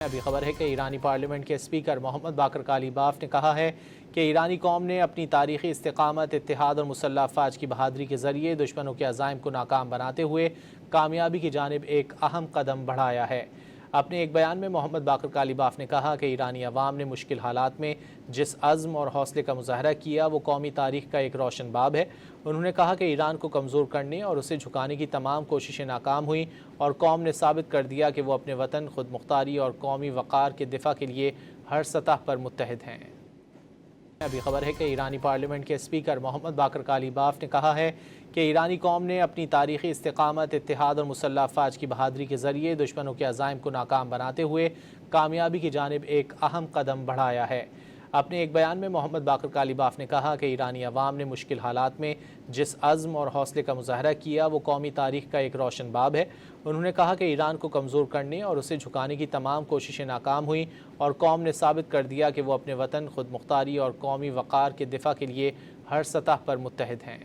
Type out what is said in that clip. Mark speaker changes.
Speaker 1: ابھی خبر ہے کہ ایرانی پارلیمنٹ کے اسپیکر محمد باقر کالیباف نے کہا ہے کہ ایرانی قوم نے اپنی تاریخی استقامت، اتحاد اور مسلح افواج کی بہادری کے ذریعے دشمنوں کے عزائم کو ناکام بناتے ہوئے کامیابی کی جانب ایک اہم قدم بڑھایا ہے۔ اپنے ایک بیان میں محمد باقر کالیباف نے کہا کہ ایرانی عوام نے مشکل حالات میں جس عزم اور حوصلے کا مظاہرہ کیا وہ قومی تاریخ کا ایک روشن باب ہے۔ انہوں نے کہا کہ ایران کو کمزور کرنے اور اسے جھکانے کی تمام کوششیں ناکام ہوئیں اور قوم نے ثابت کر دیا کہ وہ اپنے وطن، خود مختاری اور قومی وقار کے دفاع کے لیے ہر سطح پر متحد ہیں۔ ابھی خبر ہے کہ ایرانی پارلیمنٹ کے اسپیکر محمد باقر کالیباف نے کہا ہے کہ ایرانی قوم نے اپنی تاریخی استقامت، اتحاد اور مسلح افواج کی بہادری کے ذریعے دشمنوں کے عزائم کو ناکام بناتے ہوئے کامیابی کی جانب ایک اہم قدم بڑھایا ہے۔ اپنے ایک بیان میں محمد باقر کالیباف نے کہا کہ ایرانی عوام نے مشکل حالات میں جس عزم اور حوصلے کا مظاہرہ کیا وہ قومی تاریخ کا ایک روشن باب ہے۔ انہوں نے کہا کہ ایران کو کمزور کرنے اور اسے جھکانے کی تمام کوششیں ناکام ہوئیں اور قوم نے ثابت کر دیا کہ وہ اپنے وطن، خود مختاری اور قومی وقار کے دفاع کے لیے ہر سطح پر متحد ہیں۔